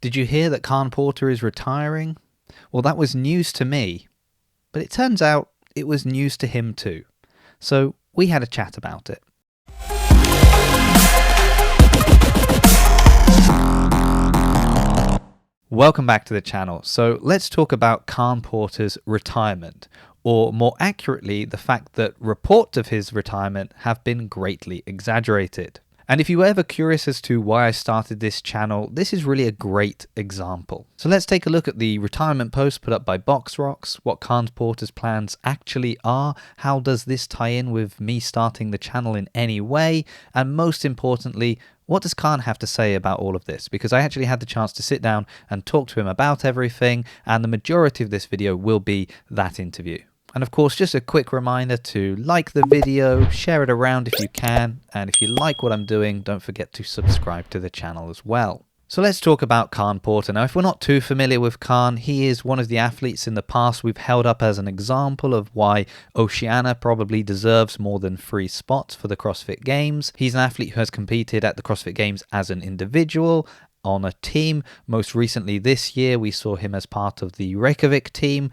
Did you hear that Khan Porter is retiring? Well, that was news to me, but it turns out it was news to him too. So we had a chat about it. Welcome back to the channel. So let's talk about Khan Porter's retirement, or more accurately, the fact that reports of his retirement have been greatly exaggerated. And if you were ever curious as to why I started this channel, this is really a great example. So let's take a look at the retirement post put up by BoxRocks, what Khan Porter's plans actually are, how does this tie in with me starting the channel in any way, and most importantly, what does Khan have to say about all of this? Because I actually had the chance to sit down and talk to him about everything, and the majority of this video will be that interview. And of course, just a quick reminder to like the video, share it around if you can, and if you like what I'm doing, don't forget to subscribe to the channel as well. So let's talk about Khan Porter. Now, if we're not too familiar with Khan, he is one of the athletes in the past we've held up as an example of why Oceania probably deserves more than 3 spots for the CrossFit Games. He's an athlete who has competed at the CrossFit Games as an individual, on a team. Most recently this year, we saw him as part of the Reykjavik team,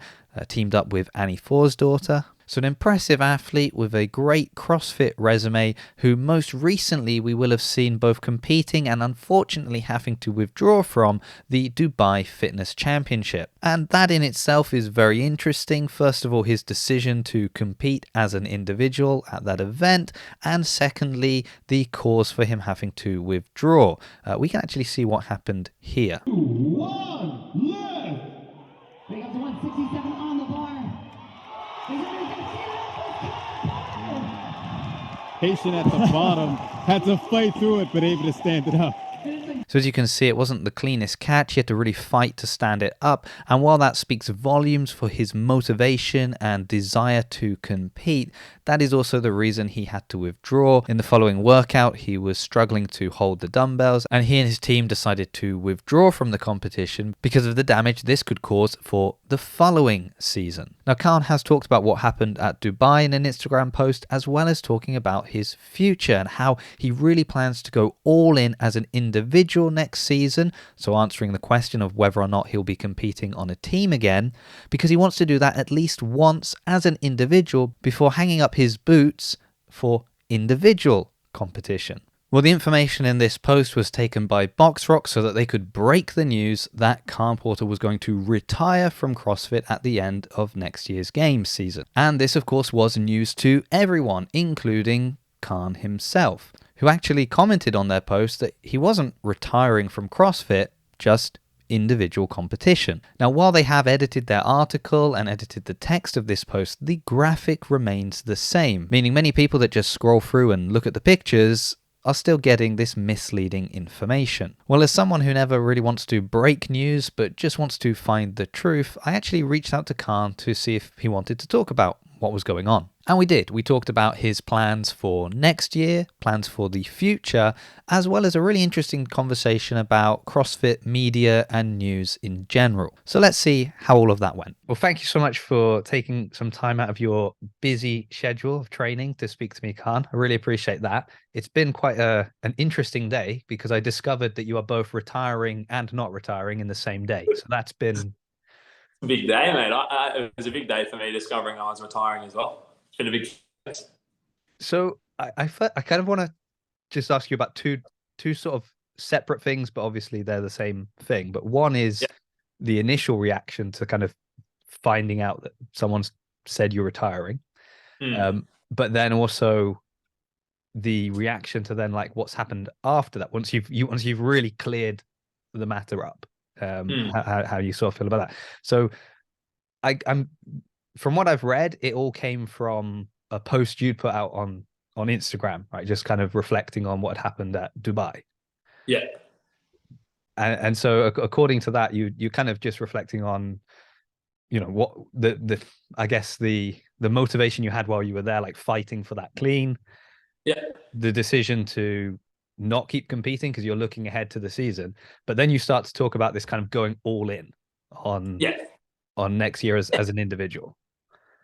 teamed up with Annie Forsdottir. So an impressive athlete with a great CrossFit resume, who most recently we will have seen both competing and unfortunately having to withdraw from the Dubai Fitness Championship. And that in itself is very interesting. First of all, his decision to compete as an individual at that event, and secondly, the cause for him having to withdraw. We can actually see what happened here. 1 left. They got to 167 on the bar. Patient at the bottom, had to fight through it, but able to stand it up. So as you can see, it wasn't the cleanest catch. He had to really fight to stand it up. And while that speaks volumes for his motivation and desire to compete, that is also the reason he had to withdraw. In the following workout, he was struggling to hold the dumbbells, and he and his team decided to withdraw from the competition because of the damage this could cause for the following season. Now, Khan has talked about what happened at Dubai in an Instagram post, as well as talking about his future and how he really plans to go all in as an individual next season, so answering the question of whether or not he'll be competing on a team again, because he wants to do that at least once as an individual before hanging up his boots for individual competition. Well, the information in this post was taken by BoxRocks so that they could break the news that Khan Porter was going to retire from CrossFit at the end of next year's Games season. And this, of course, was news to everyone, including Khan himself, who actually commented on their post that he wasn't retiring from CrossFit, just individual competition. Now, while they have edited their article and edited the text of this post, the graphic remains the same, meaning many people that just scroll through and look at the pictures are still getting this misleading information. Well, as someone who never really wants to break news, but just wants to find the truth, I actually reached out to Khan to see if he wanted to talk about what was going on. And we did. We talked about his plans for next year, plans for the future, as well as a really interesting conversation about CrossFit media and news in general. So let's see how all of that went. Well, thank you so much for taking some time out of your busy schedule of training to speak to me, Khan. I really appreciate that. It's been quite an interesting day because I discovered that you are both retiring and not retiring in the same day. So that's been big day, mate. It was a big day for me discovering I was retiring as well. It's been a big day. So I kind of want to just ask you about two sort of separate things, but obviously they're the same thing. But one is the initial reaction to kind of finding out that someone's said you're retiring. But then also the reaction to then like what's happened after that, once you've really cleared the matter up. How you sort of feel about that. So I'm from what I've read, it all came from a post you'd put out on Instagram, right? Just kind of reflecting on what happened at Dubai. Yeah. And so according to that, you kind of just reflecting on, you know, what the I guess the motivation you had while you were there, like fighting for that clean. Yeah. The decision to not keep competing because you're looking ahead to the season, but then you start to talk about this kind of going all in on next year as an individual.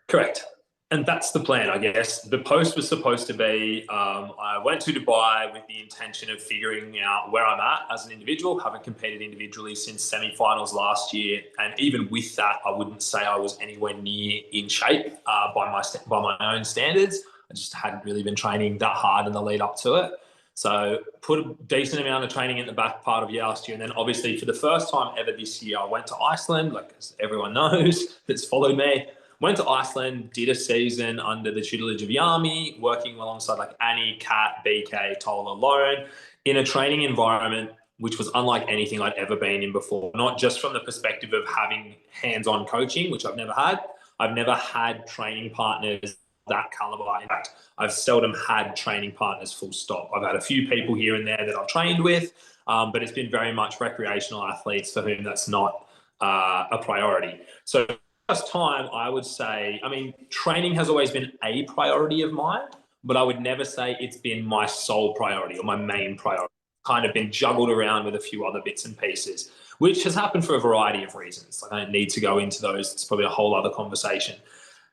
Correct. And that's the plan, I guess. The post was supposed to be I went to Dubai with the intention of figuring out where I'm at as an individual. Haven't competed individually since semi-finals last year, and even with that, I wouldn't say I was anywhere near in shape by my own standards. I just hadn't really been training that hard in the lead up to it. So put a decent amount of training in the back part of last year, and then obviously for the first time ever this year, I went to Iceland, like as everyone knows that's followed me. Went to Iceland, did a season under the tutelage of Yami, working alongside like Annie, Kat, BK, Tola, Lauren, in a training environment which was unlike anything I'd ever been in before. Not just from the perspective of having hands-on coaching, which I've never had. I've never had training partners that caliber. In fact, I've seldom had training partners full stop. I've had a few people here and there that I've trained with, but it's been very much recreational athletes for whom that's not a priority. So first time, I would say, I mean, training has always been a priority of mine, but I would never say it's been my sole priority or my main priority. Kind of been juggled around with a few other bits and pieces, which has happened for a variety of reasons. Like I don't need to go into those. It's probably a whole other conversation.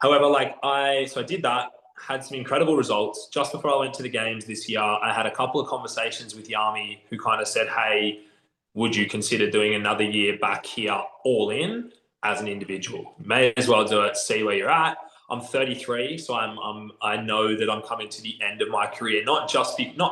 However, so I did that, had some incredible results. Just before I went to the games this year, I had a couple of conversations with Yami who kind of said, hey, would you consider doing another year back here all in as an individual? May as well do it, see where you're at. I'm 33, so I know that I'm coming to the end of my career, not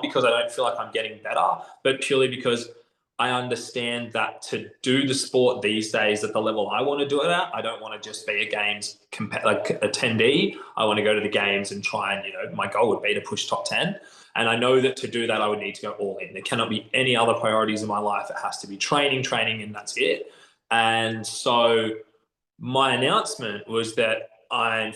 because I don't feel like I'm getting better, but purely because I understand that to do the sport these days at the level I want to do it at, I don't want to just be a games attendee. I want to go to the games and try and, my goal would be to push top 10. And I know that to do that, I would need to go all in. There cannot be any other priorities in my life. It has to be training, and that's it. And so my announcement was that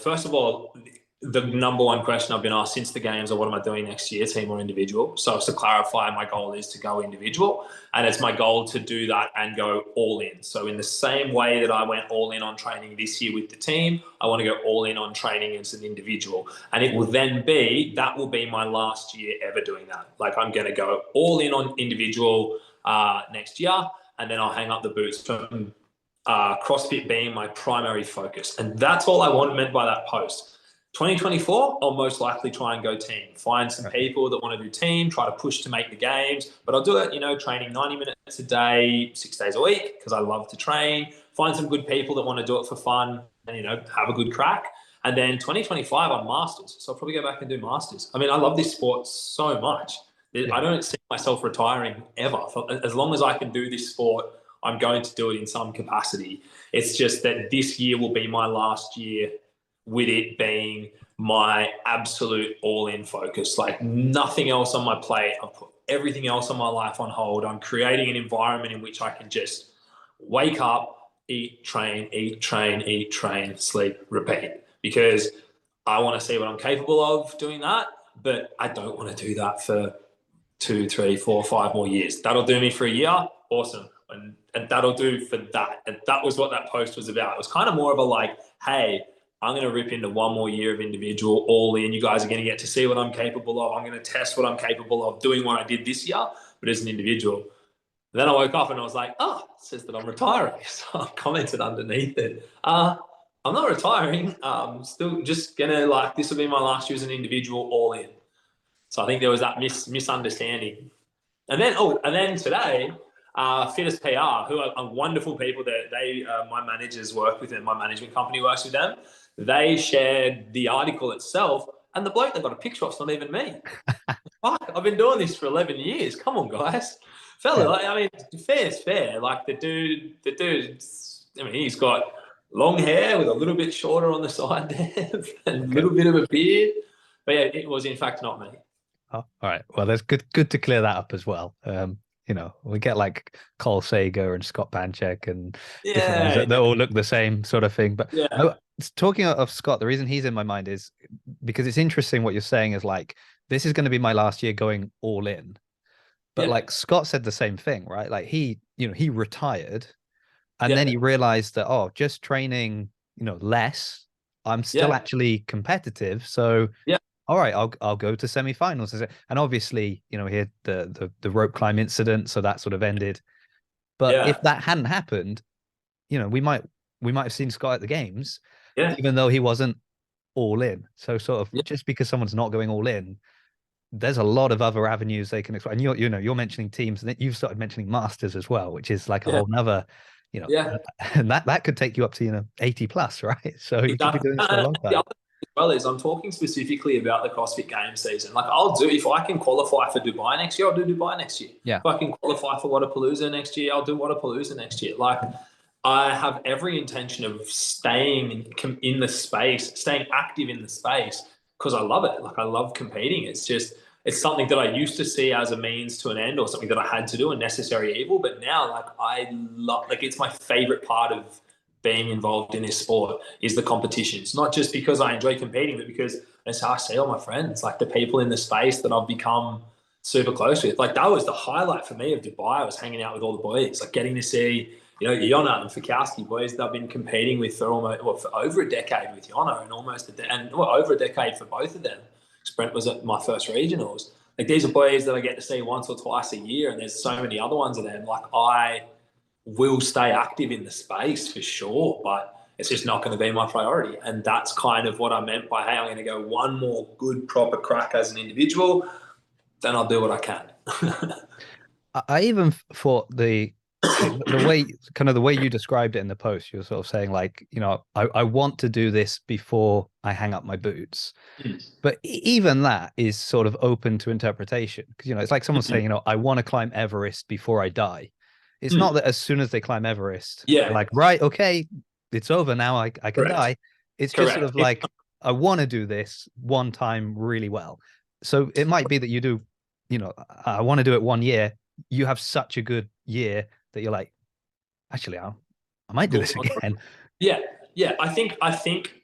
first of all, the number one question I've been asked since the games are what am I doing next year, team or individual? So to clarify, my goal is to go individual, and it's my goal to do that and go all in. So in the same way that I went all in on training this year with the team, I want to go all in on training as an individual. And it will that will be my last year ever doing that. Like I'm going to go all in on individual next year, and then I'll hang up the boots from CrossFit being my primary focus. And that's all I meant by that post. 2024, I'll most likely try and go team. Find some people that want to do team, try to push to make the games. But I'll do it, training 90 minutes a day, 6 days a week, because I love to train. Find some good people that want to do it for fun and, have a good crack. And then 2025 on Masters. So I'll probably go back and do Masters. I mean, I love this sport so much. I don't see myself retiring ever. As long as I can do this sport, I'm going to do it in some capacity. It's just that this year will be my last year with it being my absolute all-in focus. Like nothing else on my plate. I've put everything else on my life on hold. I'm creating an environment in which I can just wake up, eat, train, sleep, repeat. Because I want to see what I'm capable of doing that, but I don't want to do that for 2, 3, 4, 5 more years. That'll do me for a year. Awesome. And that'll do for that. And that was what that post was about. It was kind of more of a like, hey, I'm going to rip into one more year of individual all in. You guys are going to get to see what I'm capable of. I'm going to test what I'm capable of doing what I did this year, but as an individual. And then I woke up and I was like, it says that I'm retiring. So I commented underneath it. I'm not retiring. I'm still just going to this will be my last year as an individual all in. So I think there was that misunderstanding. And then today, Fitness PR, who are wonderful people that my managers work with and my management company works with them. They shared the article itself, and the bloke that got a picture of's not even me. Fuck, I've been doing this for 11 years. Come on, guys. Fella, fair's fair. Like the dude, I mean, he's got long hair with a little bit shorter on the side there and a little bit of a beard. But yeah, it was in fact not me. Oh, all right. Well, that's good to clear that up as well. We get like Cole Sager and Scott Panchek and different ones that they all look the same sort of thing. But talking of Scott, the reason he's in my mind is because it's interesting what you're saying is like, this is going to be my last year going all in. But like Scott said the same thing, right? Like he retired and then he realized that, just training, less, I'm still actually competitive. So all right, I'll go to semifinals. And obviously, he had the rope climb incident, so that sort of ended. But if that hadn't happened, we might have seen Scott at the games, even though he wasn't all in. So sort of Yeah, just because someone's not going all in, there's a lot of other avenues they can explore. And you're mentioning teams, and you've started mentioning masters as well, which is like a yeah, whole nother, you know, yeah. and that could take you up to 80 plus, right? So you could be Exactly. doing this for a And long the time. other thing as well is I'm talking specifically about the CrossFit Games season. Like I'll do if I can qualify for Dubai next year, I'll do Dubai next year. Yeah. If I can qualify for Wadapalooza next year, I'll do Wadapalooza next year. Like I have every intention of staying in the space, staying active in the space because I love it. Like I love competing. It's something that I used to see as a means to an end or something that I had to do, a necessary evil. But now, like I love, like it's my favorite part of being involved in this sport is the competitions. Not just because I enjoy competing, but because it's how I see all my friends, like the people in the space that I've become super close with. Like that was the highlight for me of Dubai. I was hanging out with all the boys, like getting to see, Jona and Fikowski, boys that I've been competing with for for over a decade with Jona and over a decade for both of them. Brent was at my first regionals. Like these are boys that I get to see once or twice a year, and there's so many other ones of them. Like I will stay active in the space for sure, but it's just not going to be my priority. And that's kind of what I meant by, hey, I'm going to go one more good, proper crack as an individual, then I'll do what I can. I even thought the way the way you described it in the post, you were sort of saying like, I want to do this before I hang up my boots. But even that is sort of open to interpretation because, it's like someone saying, I want to climb Everest before I die. It's not that as soon as they climb Everest, they're Yeah, like, right, okay, it's over now. I can correct. die. It's just sort Correct. of like, I want to do this one time really well. So it might be that you do, I want to do it 1 year. You have such a good year that you're like, actually, I might do this again. Yeah, yeah. I think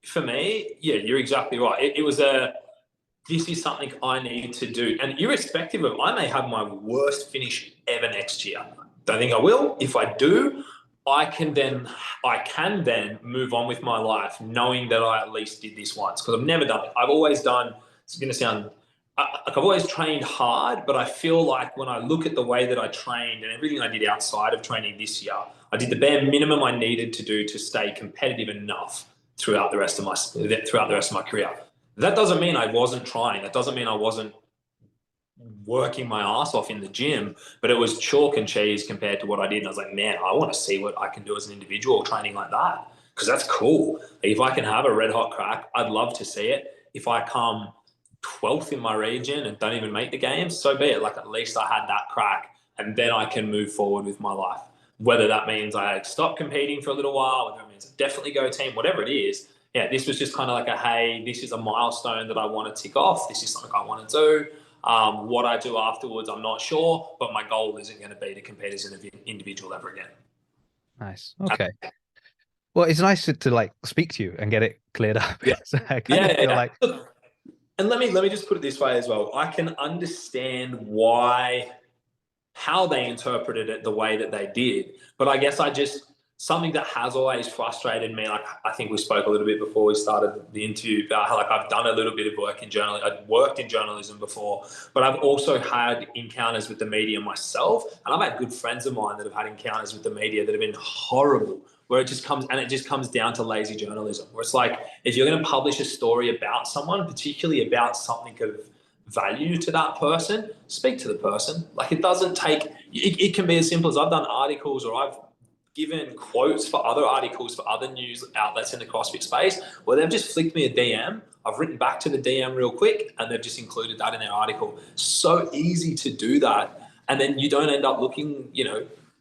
for me, yeah, you're exactly right. It was this is something I need to do. And irrespective of, I may have my worst finish ever next year. Don't think I will. If I do, I can then move on with my life knowing that I at least did this once because I've never done it. I've always done, it's going to sound, like I've always trained hard, but I feel like when I look at the way that I trained and everything I did outside of training this year, I did the bare minimum I needed to do to stay competitive enough throughout the rest of my career. That doesn't mean I wasn't trying. That doesn't mean I wasn't working my ass off in the gym, but it was chalk and cheese compared to what I did. And I was like, man, I want to see what I can do as an individual training like that because that's cool. Like if I can have a red hot crack, I'd love to see it. If I come 12th in my region and don't even make the games, so be it. Like at least I had that crack and then I can move forward with my life. Whether that means I stop competing for a little while, whether it means I definitely go team, whatever it is. Yeah, this was just kind of like a, hey, this is a milestone that I want to tick off. This is something I want to do. What I do afterwards, I'm not sure, but my goal isn't going to be to compete as an individual ever again. Nice. Okay. Well, it's nice to like speak to you and get it cleared up. Yeah, So I kind yeah, of feel yeah. like, Look, and let me just put it this way as well. I can understand how they interpreted it the way that they did, but I guess something that has always frustrated me. Like I think we spoke a little bit before we started the interview about how like I've done a little bit of work in journalism. I've worked in journalism before, but I've also had encounters with the media myself, and I've had good friends of mine that have had encounters with the media that have been horrible. Where it just comes down to lazy journalism. Where it's like if you're going to publish a story about someone, particularly about something of value to that person, speak to the person. Like it doesn't take. It can be as simple as I've done articles or I've given quotes for other articles for other news outlets in the CrossFit space where they've just flicked me a DM. I've written back to the DM real quick and they've just included that in their article. So easy to do that. And then you don't end up looking,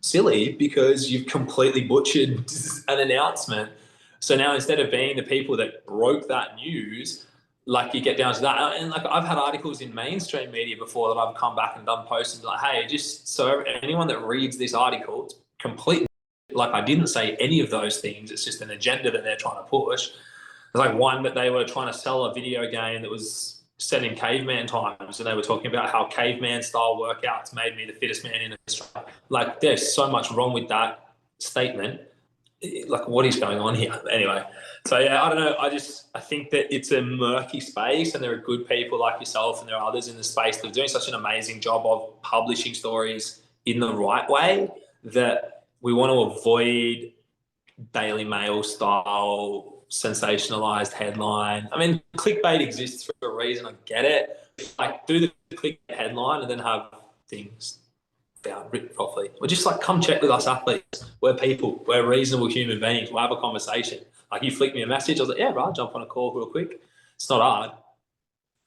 silly because you've completely butchered an announcement. So now instead of being the people that broke that news, like you get down to that. And like I've had articles in mainstream media before that I've come back and done posts and be like, hey, just so anyone that reads this article, it's completely like I didn't say any of those things. It's just an agenda that they're trying to push. There's like one that they were trying to sell a video game that was set in caveman times, and they were talking about how caveman style workouts made me the fittest man in Australia. Like there's so much wrong with that statement. Like what is going on here? Anyway, so yeah, I don't know. I think that it's a murky space, and there are good people like yourself, and there are others in the space that are doing such an amazing job of publishing stories in the right way that we want to avoid Daily Mail style sensationalized headline. I mean, clickbait exists for a reason. I get it. Like, do the clickbait headline and then have things down written properly. Or just like, come check with us athletes. We're people. We're reasonable human beings. We'll have a conversation. Like, you flick me a message. I was like, yeah, right, I'll jump on a call real quick. It's not hard.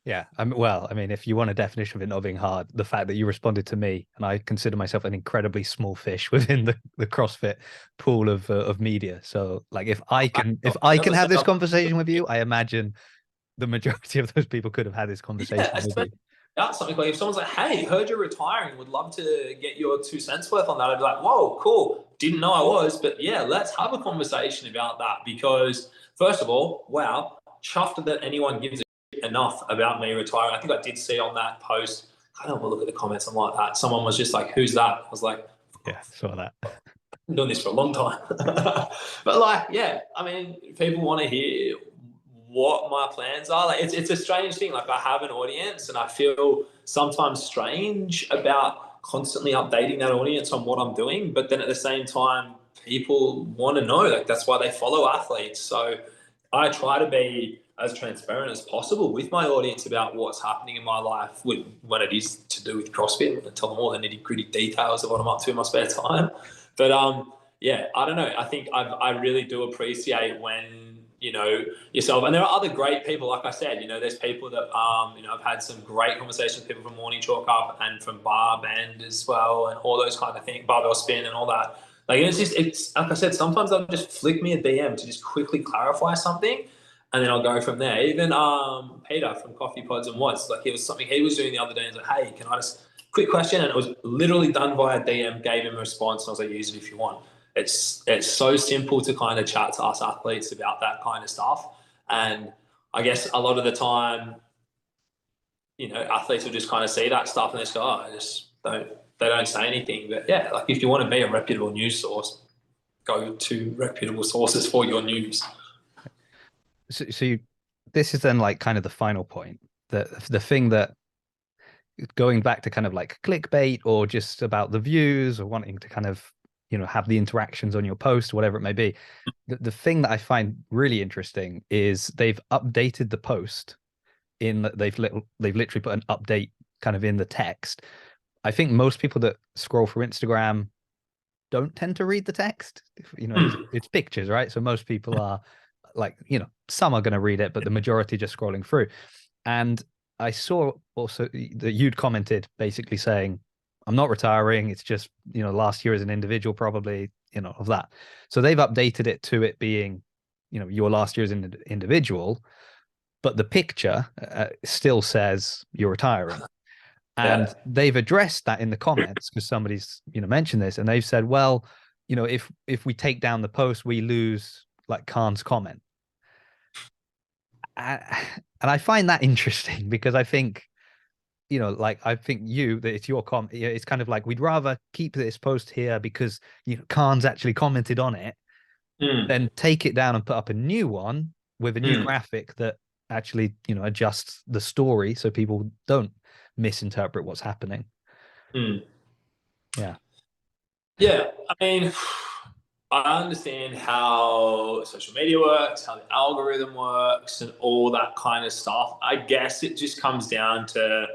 Yeah. Well, I mean, if you want a definition of it not being hard, the fact that you responded to me, and I consider myself an incredibly small fish within the CrossFit pool of media. So like, if I can have this conversation with you, I imagine the majority of those people could have had this conversation with you. That's something like, if someone's like, hey, heard you're retiring, would love to get your 2 cents worth on that, I'd be like, whoa, cool. Didn't know I was, but yeah, let's have a conversation about that. Because first of all, wow, chuffed that anyone gives a shit enough about me retiring. I think I did see on that post, I don't want to look at the comments, I'm like that. Someone was just like, who's that? I was like, yeah, saw that. I've been doing this for a long time. But like, yeah, I mean, people want to hear what my plans are. Like, it's a strange thing. Like, I have an audience and I feel sometimes strange about constantly updating that audience on what I'm doing. But then at the same time, people want to know, like, that's why they follow athletes. So I try to be as transparent as possible with my audience about what's happening in my life when it is to do with CrossFit, and tell them all the nitty gritty details of what I'm up to in my spare time. But yeah, I don't know. I think I really do appreciate when, you know, yourself, and there are other great people. Like I said, you know, there's people that, you know, I've had some great conversations with people from Morning Chalk Up and from Bar Bend as well, and all those kind of things, barbell spin and all that. Like, it's like I said, sometimes they'll just flick me a DM to just quickly clarify something, and then I'll go from there. Even Peter from Coffee Pods and Watts, like, it was something he was doing the other day, and he's like, hey, can I just quick question? And it was literally done via DM, gave him a response, and I was like, use it if you want. It's so simple to kind of chat to us athletes about that kind of stuff. And I guess a lot of the time, you know, athletes will just kind of see that stuff and they just go, oh, they don't say anything. But yeah, like, if you want to be a reputable news source, go to reputable sources for your news. So this is then like kind of the final point, the thing that, going back to kind of like clickbait or just about the views or wanting to kind of, you know, have the interactions on your post, whatever it may be. The thing that I find really interesting is they've updated the post in that they've literally put an update kind of in the text. I think most people that scroll through Instagram don't tend to read the text. You know, it's pictures, right? So most people are like, you know, some are going to read it, but the majority just scrolling through. And I saw also that you'd commented basically saying, I'm not retiring. It's just, you know, last year as an individual, probably, you know, of that. So they've updated it to it being, you know, your last year as an individual, but the picture still says you're retiring. And they've addressed that in the comments because somebody's, you know, mentioned this, and they've said, well, you know, if we take down the post, we lose like Khan's comment. And I find that interesting because I think, you know, like, I think that it's your comment. It's kind of like, we'd rather keep this post here because, you know, Khan's actually commented on it, then take it down and put up a new one with a new graphic that actually, you know, adjusts the story so people don't misinterpret what's happening. Yeah. Yeah. I mean, I understand how social media works, how the algorithm works, and all that kind of stuff. I guess it just comes down to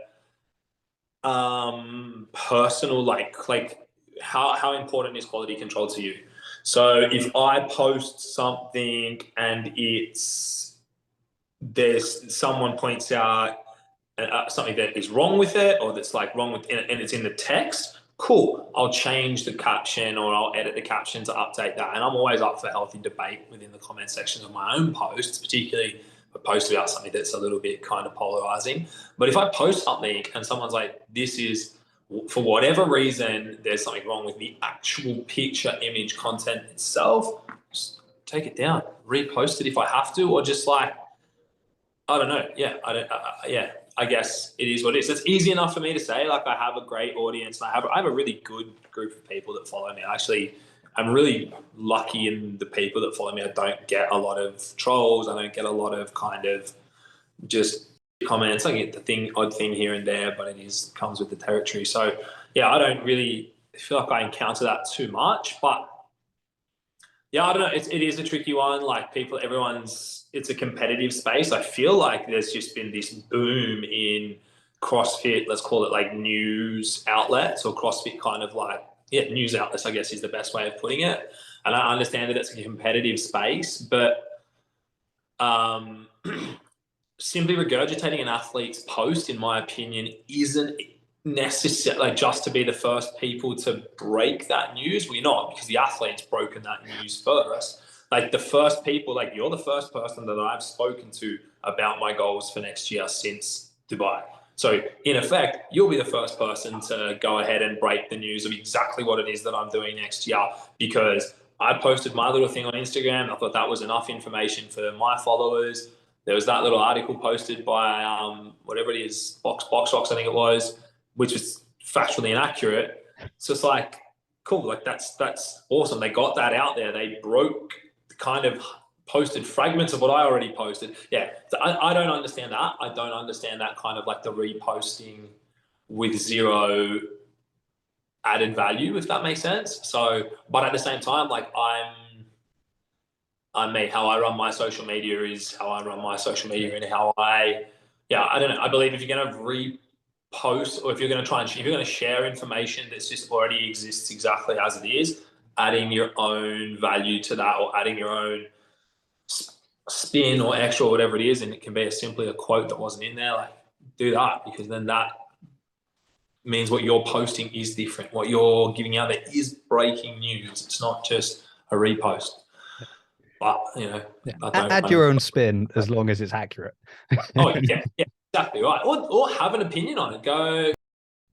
personal, like how important is quality control to you. So if I post something and there's someone points out something that is wrong with it, or that's like wrong with it, and it's in the text, cool, I'll change the caption or I'll edit the caption to update that. And I'm always up for healthy debate within the comment section of my own posts, particularly if I post about something that's a little bit kind of polarizing. But if I post something and someone's like, this is, for whatever reason, there's something wrong with the actual picture, image, content itself, just take it down, repost it if I have to, or just like, I don't know. Yeah, I guess it is what it is. It's easy enough for me to say, like, I have a great audience and I have a really good group of people that follow me. I'm really lucky in the people that follow me. I don't get a lot of trolls. I don't get a lot of kind of just comments. I get the odd thing here and there, but it comes with the territory. So yeah, I don't really feel like I encounter that too much. But Yeah, I don't know. It is a tricky one. Like it's a competitive space. I feel like there's just been this boom in CrossFit, let's call it like news outlets, or CrossFit kind of like, yeah, news outlets, I guess is the best way of putting it. And I understand that it's a competitive space, but um, simply regurgitating an athlete's post, in my opinion, isn't necessary, like just to be the first people to break that news. We're not, because the athlete's broken that news first. Like the first people, like you're the first person that I've spoken to about my goals for next year since Dubai. So in effect, you'll be the first person to go ahead and break the news of exactly what it is that I'm doing next year, because I posted my little thing on Instagram. I thought that was enough information for my followers. There was that little article posted by whatever it is, Box Rocks, I think it was, which was factually inaccurate. So it's like, cool, like that's awesome. They got that out there. They broke, kind of posted fragments of what I already posted. Yeah, so I don't understand that. I don't understand that kind of like the reposting with zero added value, if that makes sense. So, but at the same time, like me, how I run my social media is how I run my social media, and how I don't know. I believe if you're going to repost, or if you're going to if you're going to share information that's just already exists exactly as it is, adding your own value to that, or adding your own spin or extra or whatever it is, and it can be simply a quote that wasn't in there, like do that, because then that means what you're posting is different. What you're giving out there is breaking news. It's not just a repost. But yeah. Add your own spin as long as it's accurate. Oh yeah, exactly right. Or have an opinion on it. Go,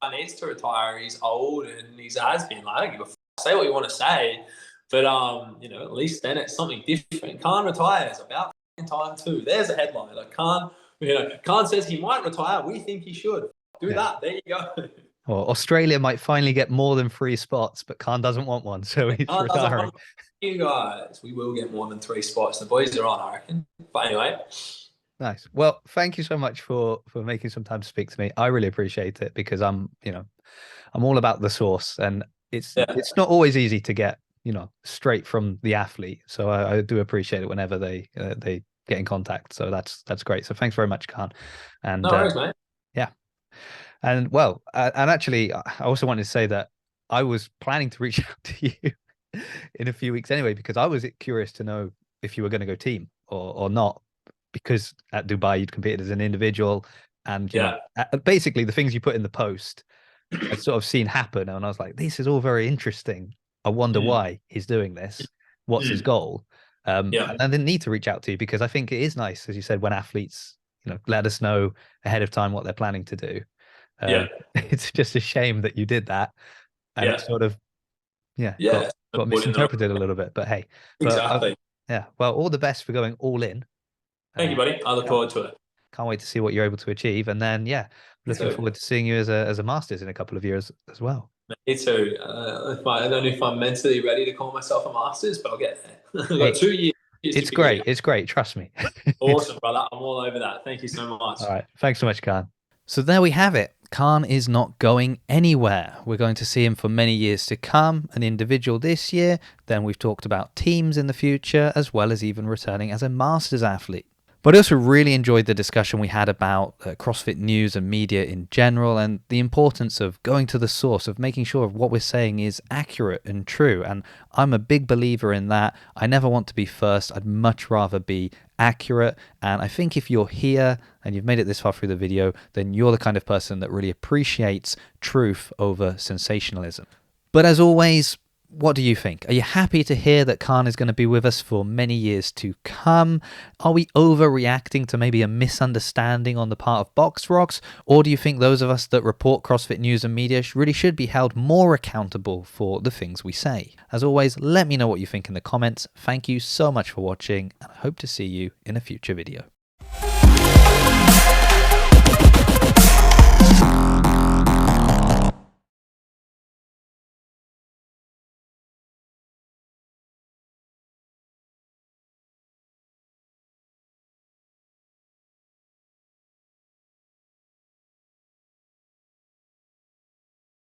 I needs to retire. He's old and he's has been. Like, I don't give a f- say what you want to say, but at least then it's something different. Khan retires about time too. There's a headline. Like Khan says he might retire. We think he should. Do that. There you go. Well, Australia might finally get more than 3 spots, but Khan doesn't want one, so he's retiring. You guys, we will get more than 3 spots. The boys are on, I reckon. But anyway. Nice. Well, thank you so much for making some time to speak to me. I really appreciate it, because I'm all about the source, and it's not always easy to get, straight from the athlete. So I do appreciate it whenever they get in contact. So that's great. So thanks very much, Khan. And no worries, mate. Yeah. And well, and actually, I also wanted to say that I was planning to reach out to you in a few weeks anyway, because I was curious to know if you were going to go team or not, because at Dubai you'd competed as an individual, and basically the things you put in the post I'd sort of seen happen, and I was like, this is all very interesting. I wonder why he's doing this. What's his goal? And I didn't need to reach out to you, because I think it is nice, as you said, when athletes let us know ahead of time what they're planning to do. It's just a shame that you did that, and it sort of got misinterpreted a little bit. But hey, exactly. Well, all the best for going all in. Thank you, buddy. I look forward to it. Can't wait to see what you're able to achieve, and then looking forward to seeing you as a Masters in a couple of years as well. Me too. I don't know if I'm mentally ready to call myself a Masters, but I'll get there. I've got 2 years. It's great. It's great. Trust me. Awesome, brother. I'm all over that. Thank you so much. All right. Thanks so much, Khan. So there we have it. Khan is not going anywhere. We're going to see him for many years to come, an individual this year. Then we've talked about teams in the future, as well as even returning as a Masters athlete. But I also really enjoyed the discussion we had about CrossFit news and media in general, and the importance of going to the source, of making sure what we're saying is accurate and true. And I'm a big believer in that. I never want to be first. I'd much rather be accurate. And I think if you're here and you've made it this far through the video, then you're the kind of person that really appreciates truth over sensationalism. But as always, what do you think? Are you happy to hear that Khan is going to be with us for many years to come? Are we overreacting to maybe a misunderstanding on the part of Box Rocks? Or do you think those of us that report CrossFit news and media really should be held more accountable for the things we say? As always, let me know what you think in the comments. Thank you so much for watching, and I hope to see you in a future video.